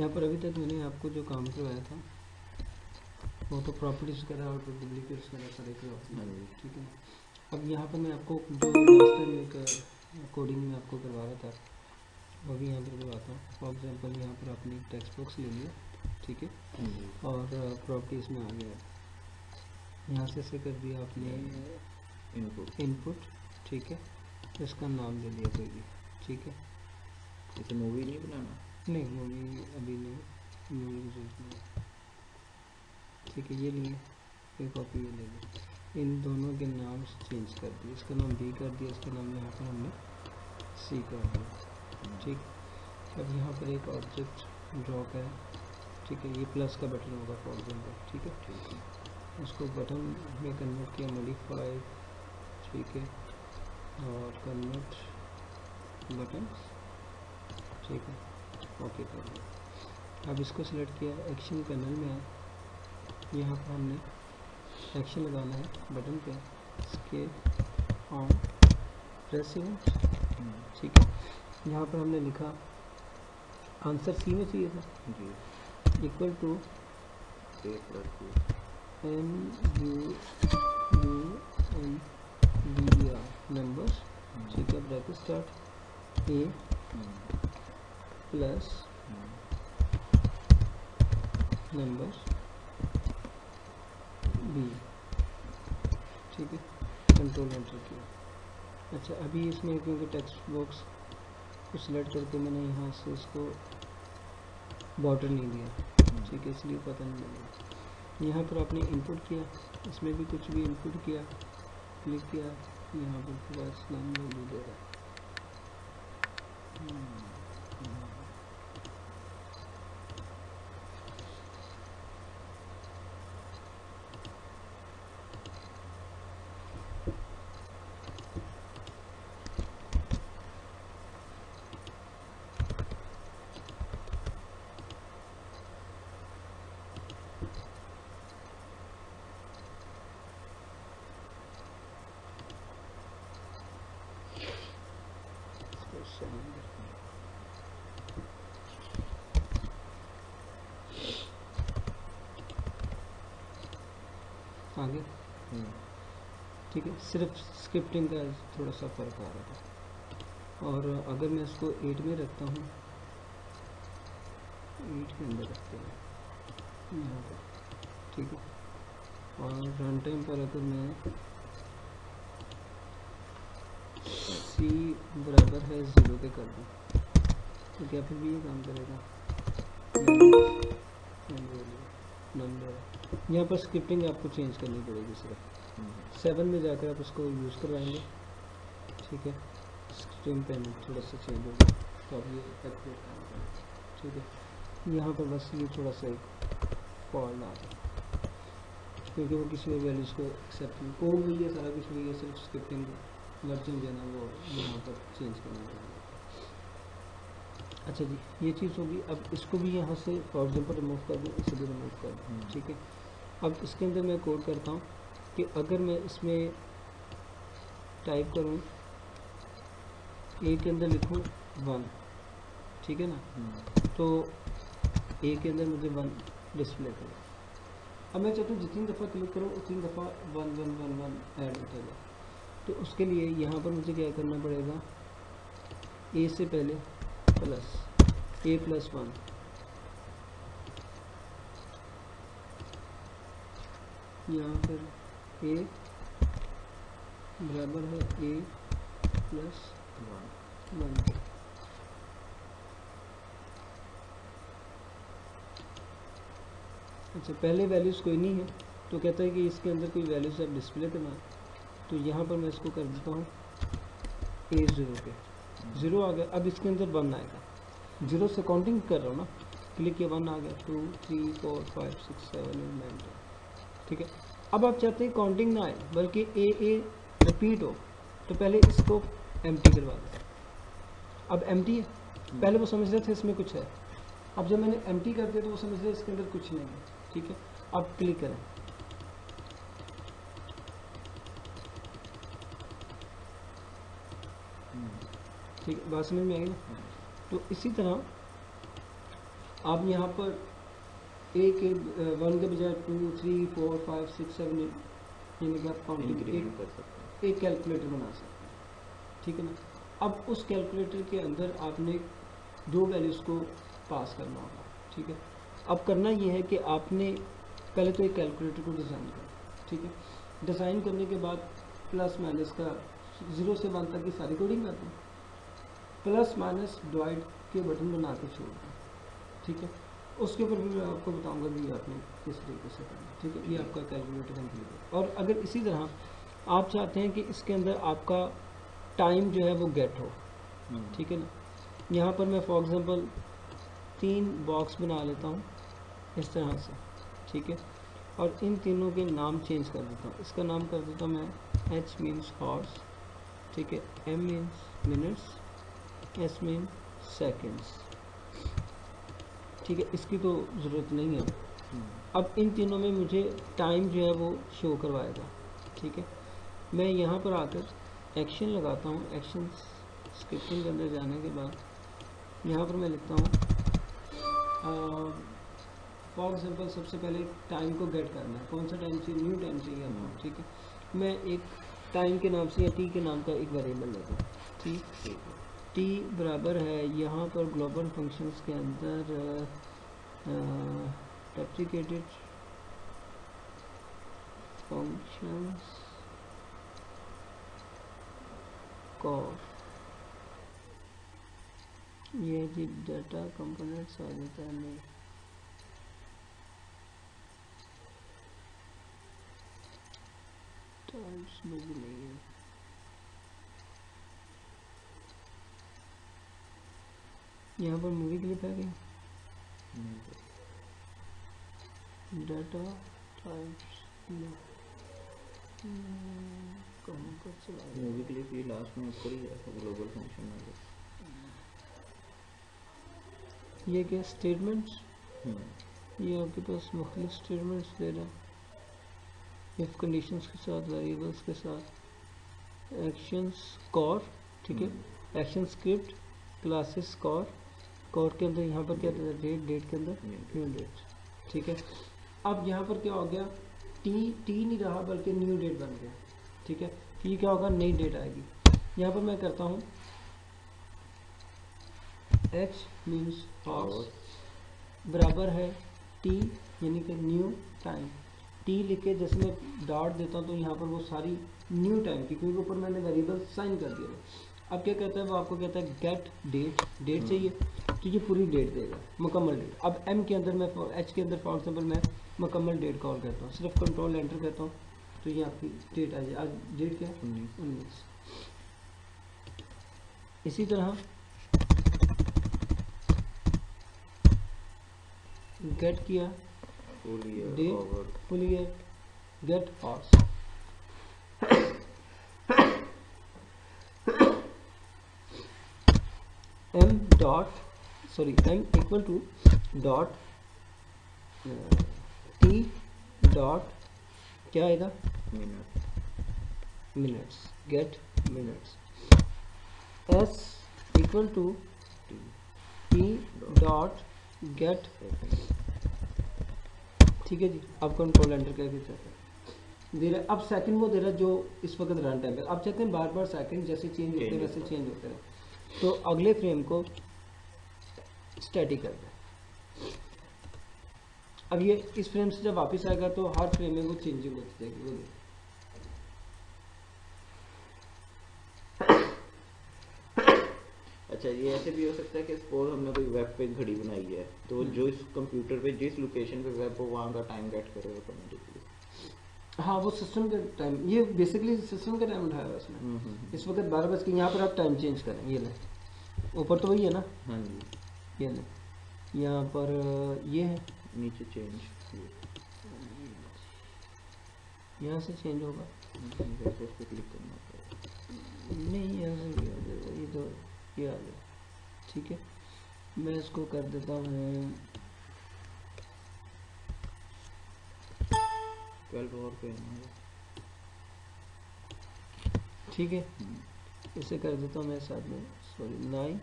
यहाँ पर अभी तक मैंने आपको जो काम करवाया था वो तो प्रॉपर्टीज वगैरह और डुप्लीकेट्स वगैरह सारे करवा, ठीक है। अब यहाँ पर मैं आपको जो लास्ट टाइम एक कोडिंग में आपको करवा रहा था वो भी यहाँ पर करवाता हूँ। फॉर एग्जांपल यहाँ पर आपने टेक्स्ट बॉक्स ले लिया, ठीक है, और प्रॉपर्टीज़ में आ गया, यहाँ से कर दिया आपने इनपुट, ठीक है, इसका नाम ले लिया कोई भी, ठीक है। इसे मूवी नहीं बनाना? नहीं, मूवी अभी नहीं, मूवी की जरूरत नहीं, ठीक है। ये लिए एक कॉपी ये ले ली, इन दोनों के नाम चेंज कर दिए, इसका नाम बी कर दिया, इसका नाम यहाँ पर हमने सी कर दिया, ठीक। अब यहाँ पर एक ऑब्जेक्ट ड्रॉ करें, ठीक है, ये प्लस का बटन होगा फॉर एग्जाम्पल, ठीक है। उसको बटन में कन्वर्ट किया, मॉडिफाई, ठीक है, और कन्वर्ट बटन, ठीक है, ओके कर दिया। अब इसको सिलेक्ट किया, एक्शन पैनल में है, यहाँ पर हमने एक्शन लगाना है बटन पे, स्केप ऑन प्रेसिंग, ठीक है। यहाँ पर हमने लिखा आंसर सी में चाहिए था जी, equal to M U N D R numbers, ठीक है, bracket start A plus numbers B, ठीक है, कंट्रोल एंटर किया। अच्छा, अभी इसमें क्योंकि टेक्स्ट बॉक्स को सिलेक्ट करके मैंने यहाँ से इसको बॉर्डर नहीं दिया, ठीक है, इसलिए पता नहीं लगा। यहाँ पर आपने इनपुट किया, इसमें भी कुछ भी इनपुट किया, क्लिक किया, यहाँ पर पूरा इस्लाम वैल्यू दे रहा है। आगे, ठीक है, सिर्फ स्क्रिप्टिंग का थोड़ा सा फर्क आ रहा था। और अगर मैं इसको 8 में रखता हूँ, 8 के अंदर रखते हैं यहाँ पर, ठीक है, और रन टाइम पर अगर मैं सी बराबर है 0 के कर दूँ तो क्या फिर भी ये काम करेगा? नंबर यहाँ पर स्क्रिप्टिंग आपको चेंज करनी पड़ेगी सिर्फ 7 में जाकर आप उसको यूज़ करवाएंगे, ठीक है। स्क्रीन पे थोड़ा सा चेंज होगा तो अब ये एक्टिवेट करेंगे, ठीक है। यहाँ पर बस ये थोड़ा सा एक फॉल्ट आ रहा है क्योंकि वो किसी और वैल्यूज़ को एक्सेप्ट नहीं, कोड में ये सारा कुछ नहीं है, सिर्फ स्क्रिप्टिंग वर्जन जो है ना वो यहाँ पर चेंज करना पड़ेगा। अच्छा जी, ये चीज़ होगी। अब इसको भी यहाँ से फॉर एग्जाम्पल रिमूव कर दूँ, इसे भी रिमूव कर दूँ, ठीक है। अब इसके अंदर मैं कोड करता हूँ कि अगर मैं इसमें टाइप करूँ, ए के अंदर लिखूँ 1, ठीक है ना, तो ए के अंदर मुझे 1 डिस्प्ले करें। अब मैं चाहता हूँ जितनी दफ़ा क्लिक करूँ उतनी दफ़ा 1 1 1 1 ऐड होता जाए। तो उसके लिए यहाँ पर मुझे क्या करना पड़ेगा, ए से पहले प्लस ए प्लस 1, यहाँ पर ए बराबर है ए प्लस 1। अच्छा, पहले वैल्यूज़ कोई नहीं है तो कहता है कि इसके अंदर कोई वैल्यूज़ आप डिस्प्ले करना है, तो यहाँ पर मैं इसको कर देता हूँ ए 0 पे, 0 आ गया। अब इसके अंदर 1 आएगा, 0 से काउंटिंग कर रहा हूँ ना, क्लिक किया 1 आ गया, 2 3 4 5 6 7 8 9 10, ठीक है। अब आप चाहते हैं काउंटिंग ना आए बल्कि ए रिपीट हो, तो पहले इसको एम्प्टी करवा दें। अब एम्प्टी है, पहले वो समझ रहे थे इसमें कुछ है, अब जब मैंने एम्प्टी कर दिया तो वो समझ रहे इसके अंदर कुछ नहीं है, ठीक है। अब क्लिक करें, ठीक है, बात समझ में आई ना। तो इसी तरह आप यहाँ पर एक वन के बजाय 2 3 4 5 6 7 यानी कि आप काउंटिंग इंक्रीमेंट कर सकते हैं। एक कैलकुलेटर बना सकते हैं, ठीक है ना। अब उस कैलकुलेटर के अंदर आपने दो वैल्यूज़ को पास करना होगा, ठीक है। अब करना ये है कि आपने पहले तो एक कैलकुलेटर को डिज़ाइन करें, ठीक है। डिज़ाइन करने के बाद प्लस माइनस का 0 से 1 तक की सारी कोडिंग करते हैं, प्लस माइनस डिवाइड के बटन बना के छोड़ दें, ठीक है। उसके ऊपर भी मैं आपको बताऊंगा कि आपने किस तरीके से करना है, ठीक है। ये आपका कैलकुलेटर कंप्लीट है। और अगर इसी तरह आप चाहते हैं कि इसके अंदर आपका टाइम जो है वो गेट हो, ठीक है ना। यहाँ पर मैं फॉर एग्ज़ाम्पल 3 बॉक्स बना लेता हूँ इस तरह से, ठीक है। और इन तीनों के नाम चेंज कर देता हूँ। इसका नाम कर देता हूँ मैं H मीन्स हॉर्स, ठीक है, M means minutes, S mean seconds, ठीक है। इसकी तो ज़रूरत नहीं है। अब इन तीनों में मुझे टाइम जो है वो शो करवाएगा, ठीक है। मैं यहाँ पर आकर एक्शन लगाता हूँ। एक्शन स्क्रिप्टिंग के अंदर जाने के बाद यहाँ पर मैं लिखता हूँ फॉर एग्जाम्पल सबसे पहले टाइम को गेट करना है। कौन सा टाइम चाहिए? न्यू टाइम चाहिए आपको, ठीक है। मैं एक टाइम के नाम से या टी के नाम का एक वेरिएबल लेता हूँ, ठीक। टी बराबर है यहाँ पर ग्लोबल फंक्शंस के अंदर डेप्रिकेटेड फंक्शंस कॉल, ये जी डाटा कंपोनेंट्स आ जाता है। नहीं, टाइम्स में भी नहीं है। यहाँ पर मूवी क्लिप है क्या? डाटा टाइप्स में कहाँ पर चला गया? मूवी क्लिप ये लास्ट में ऊपर ही है ग्लोबल फंक्शन में। ये क्या स्टेटमेंट्स? ये आपके पास मुख्तलिफ स्टेटमेंट्स दे रहे हैं इफ कंडीशंस के साथ, वेरिएबल्स के साथ, एक्शंस कॉर, ठीक है। Action script classes core, core के अंदर यहाँ पर क्या देता है? डेट, डेट के अंदर न्यू डेट, ठीक है। अब यहाँ पर क्या हो गया? टी नहीं रहा बल्कि न्यू डेट बन गया, ठीक है। ये क्या होगा? नई डेट आएगी। यहाँ पर मैं करता हूँ H मीन्स हॉर्स बराबर है टी यानी कि न्यू टाइम। टी लिख के जैसे मैं डॉट देता हूँ तो यहाँ पर वो सारी न्यू टाइम की, क्योंकि ऊपर मैंने वेरिएबल साइन कर दिया। अब क्या कहता है वो? आपको कहता है गेट डेट, डेट चाहिए तो ये पूरी डेट देगा, मुकम्मल डेट। अब एम के अंदर मैं एच के अंदर फॉर एग्जाम्पल मैं मुकम्मल डेट कॉल करता हूँ, सिर्फ कंट्रोल एंटर करता हूँ तो ये आपकी डेट आ जाए। आज डेट क्या है? 19। इसी तरह गेट किया date, full year, get hours, M equal to dot T dot क्या आएगा? Minutes, get minutes. S equal to T dot get, ठीक है जी। अब कंट्रोल एंटर करके चलते दे रहा। अब सेकंड वो दे रहा जो इस वक्त रन टाइम है। अब चाहते हैं बार बार सेकंड जैसे चेंज होते हैं वैसे चेंज होते हैं, तो अगले फ्रेम को स्टैटिक कर दें। अब ये इस फ्रेम से जब वापस आएगा तो हर फ्रेम में वो चेंजिंग होती जाएगी। वो अच्छा, ये ऐसे भी हो सकता है कि सपोज हमने कोई वेब पेज घड़ी बनाई है तो जो इस कंप्यूटर पे जिस लोकेशन पे वेब हो वहाँ का टाइम गेट करे ऑटोमेटिकली। हाँ, वो सिस्टम का टाइम, ये बेसिकली सिस्टम का टाइम उठाया हुआ इसमें। इस वक्त 12 बज के, यहाँ पर आप टाइम चेंज करें, ये लें ऊपर तो वही है ना। हाँ जी, ये लें यहाँ पर ये है, नीचे चेंज, यहाँ से चेंज होगा। जैसे उस पर क्लिक करना पड़ेगा। नहीं, यहाँ से नहीं आ जाएगा, ये तो ये आ गया, ठीक है। मैं इसको कर देता हूँ 12 और पे ठीक है। इसे कर देता हूँ मैं साथ में, सॉरी 9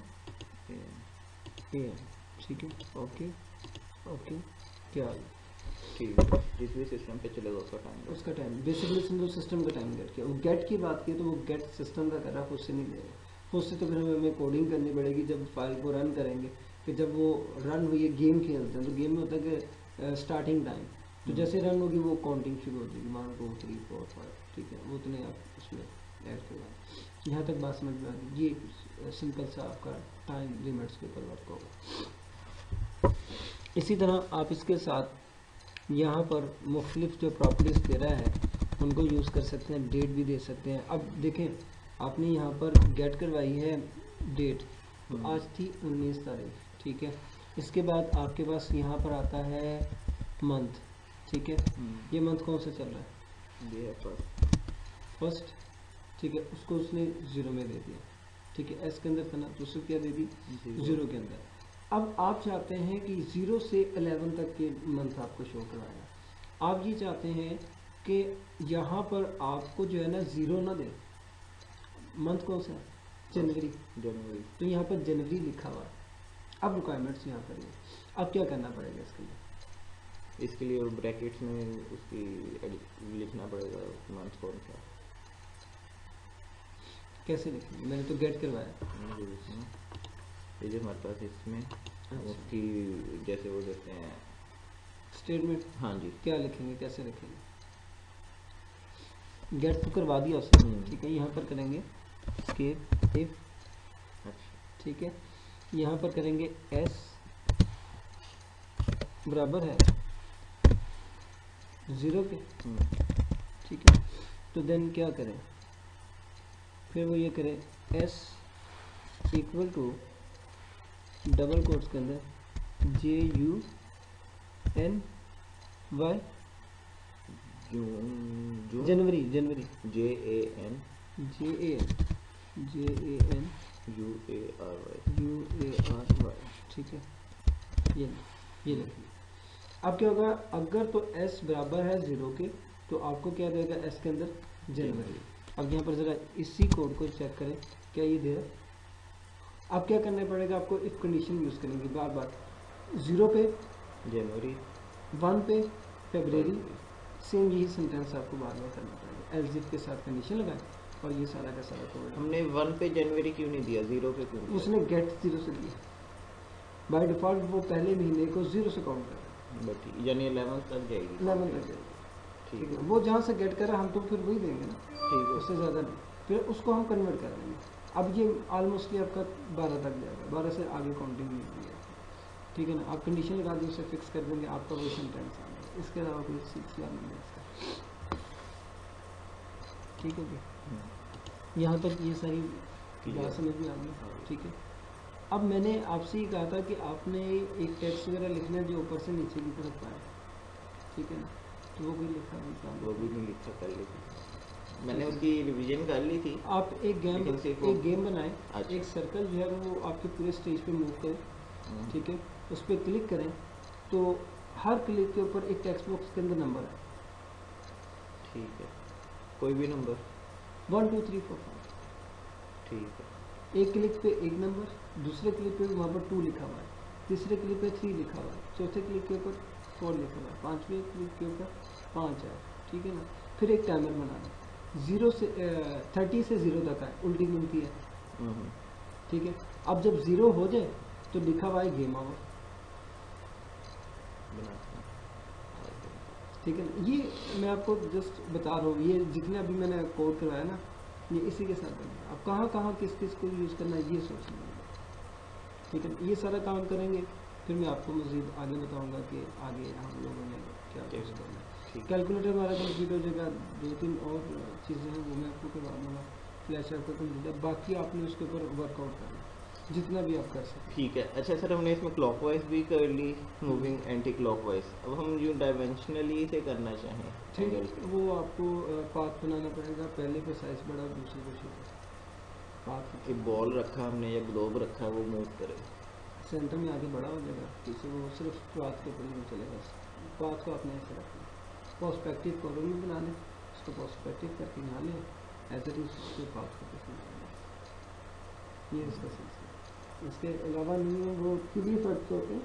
AM, ठीक है। ओके। ओके, क्या ठीक है, जिस भी सिस्टम पे चलेगा उसका टाइम उसका टाइम, बेसिकली सिंपल सिस्टम का टाइम गेट किया। वो गेट की बात की तो वो गेट सिस्टम का कर रहा है, उससे नहीं लेगा। उससे तो फिर हमें कोडिंग करनी पड़ेगी जब फाइल को रन करेंगे, कि जब वो रन हुई है, गेम खेलते हैं तो गेम में होता है कि स्टार्टिंग टाइम, तो जैसे रन होगी वो काउंटिंग शुरू हो जाएगी, 1 2 3 4 5, ठीक है, वो उतने आप उसमें ऐड करवाएं। यहाँ तक बात समझ में आ गई। ये सिंपल सा आपका टाइम लिमिट्स के ऊपर वर्क होगा। इसी तरह आप इसके साथ यहाँ पर मुख्तलिफ जो प्रॉपर्टीज़ दे रहा है उनको यूज़ कर सकते हैं, डेट भी दे सकते हैं। अब देखें, आपने यहाँ पर गेट करवाई है डेट, तो आज थी 19 तारीख, ठीक है। इसके बाद आपके पास यहाँ पर आता है मंथ, ठीक है। ये मंथ कौन सा चल रहा है? ये है फर्स्ट, ठीक है, उसको उसने 0 में दे दिया, ठीक है, एस के अंदर था ना, तो उसको क्या दे दी? 0 के अंदर। अब आप चाहते हैं कि 0 से 11 तक के मंथ आपको शो कराएगा। आप ये चाहते हैं कि यहाँ पर आपको जो है ना 0 ना दे। मंथ कौन सा है? जनवरी। तो यहाँ पर जनवरी लिखा हुआ है। अब रिक्वायरमेंट्स यहाँ पर है, अब क्या करना पड़ेगा इसके लिए? इसके लिए और ब्रैकेट्स में उसकी लिखना पड़ेगा मंथ कौन सा। कैसे लिखेंगे? मैंने तो गेट करवाया। ये जो हमारे पास इसमें उसकी जैसे वो देते हैं स्टेटमेंट, हाँ जी, क्या लिखेंगे, कैसे लिखेंगे? गेट तो करवा दिया उसने, ठीक है। यहाँ पर करेंगे स्केप इफ, ठीक है। यहाँ पर करेंगे एस बराबर है 0 के, ठीक है। तो देन क्या करें, फिर वो ये करें S equal to double quotes के अंदर JUNY जनवरी, जनवरी JAN UARY, ठीक है। ये लिखिए। अब क्या होगा, अगर तो S बराबर है 0 के तो आपको क्या देगा S के अंदर? जनवरी। अब यहाँ पर ज़रा इसी कोड को चेक करें, क्या ये दे रहा है? अब क्या करना पड़ेगा आपको? इफ कंडीशन यूज़ करेंगे बार बार। 0 पे जनवरी, 1 पे फरवरी, सेम यही सेंटेंस आपको बार बार करना पड़ेगा। एल्स इफ के साथ कंडीशन लगाएं और ये सारा का सारा कोड। हमने 1 पे जनवरी क्यों नहीं दिया, 0 पे क्यों दिया? उसने गेट 0 से दिया, बाय डिफ़ॉल्ट वो पहले महीने को 0 से काउंट कर रहा बट यानी 11 तक जाएगी। 11 तक जाएगी, ठीक है। है, वो जहाँ से गेट कर रहा है हम तो फिर वही देंगे ना, ठीक है, उससे ज़्यादा नहीं। फिर उसको हम कन्वर्ट कर देंगे। अब ये ऑलमोस्टली आपका 12 तक जाएगा, 12 से आगे काउंटिंग नहीं होगी, ठीक है ना। आप कंडीशन लगा दें, उसे फिक्स कर देंगे, आपका वो सेंटेंस आ जाएगा। इसके अलावा कोई सिलसिला नहीं है इसका, ठीक है जी। यहाँ तक ये सारी बात समझ में आ गई, ठीक है। अब मैंने आपसे ये कहा था कि आपने एक टेक्स्ट वगैरह लिखना है जो ऊपर से नीचे की तरफ आए, ठीक है ना, तो वो भी लिखा है, वो भी नहीं लिखा, कर ली थी मैंने, उसकी रिवीजन कर ली थी। आप एक गेम बनाएं। अच्छा। एक सर्कल जो है वो आपके पूरे स्टेज पे मूव करें, ठीक है, उस पर क्लिक करें तो हर क्लिक के ऊपर एक टेक्स्ट बॉक्स के अंदर नंबर है, ठीक है, कोई भी नंबर 1 2 3 4 5, ठीक है। एक क्लिक पे एक नंबर, दूसरे क्लिक पे वहाँ पर 2 लिखा हुआ है, तीसरे क्लिक पे 3 लिखा हुआ है, चौथे क्लिक के ऊपर 4 लिखा हुआ है, पांचवें क्लिक के ऊपर 5 है, ठीक है ना। फिर एक टाइमर बनाना, 0 से 30 से 0 तक है, उल्टी गिनती है, ठीक है। अब जब 0 हो जाए तो लिखा हुआ है गेम ओवर, ठीक है ना। ये मैं आपको जस्ट बता रहा हूँ, ये जितने अभी मैंने कोड करवाया ना, ये इसी के साथ बनेगा। अब कहाँ कहाँ किस किस को यूज़ करना है ये सोचना है, ठीक है। ये सारा काम करेंगे, फिर मैं आपको मज़ीद आगे बताऊँगा कि आगे हम लोगों ने क्या यूज़ करना है। कैलकुलेटर हमारा कंप्लीट हो जाएगा, 2-3 और चीज़ें हैं वो मैं आपको करवा दूँगा। फ्लैश आपका कंप्लीट है, बाकी आपने उसके ऊपर वर्कआउट करना जितना भी आप कर सकते, ठीक है। अच्छा सर, हमने इसमें क्लॉकवाइज भी कर ली, मूविंग एंटी क्लॉकवाइज। अब हम जो डायमेंशनली से करना चाहें, ठीक है। वो आपको पाथ बनाना पड़ेगा, पहले का साइज बड़ा, दूसरे को छोटा। पाथ कि बॉल रखा हमने या ग्लोब रखा, वो मूव करे, सेंटर में आगे बड़ा हो जाएगा, पीछे वो सिर्फ पाथ के ऊपर नहीं चलेगा। पाथ को आपने ऐसे रखना, पर्सपेक्टिव कॉलम में बना लें, उसको पर्सपेक्टिव करके यहाँ लें, एज इट इज उसके पाथ को पीछे बना लें। ये इसका सिलसिला। इसके अलावा नहीं है, वो 3 फैक्ट्स होते हैं,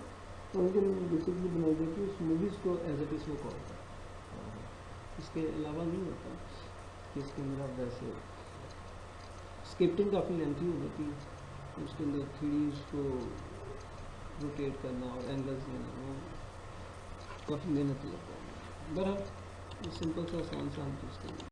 और उनके लिए बेसिकली बनाई गई थी उस मूवीज़ को एज इट इज़ वो कॉल करता है। इसके अलावा नहीं होता कि इसके अंदर आप वैसे स्क्रिप्टिंग काफ़ी लेंथी हो जाती है, उसके अंदर 3D उसको रोटेट करना और एंगल्स लेना वो काफ़ी मेहनत लगता है। बहरहाल सिंपल सा आसान सा हम चीज़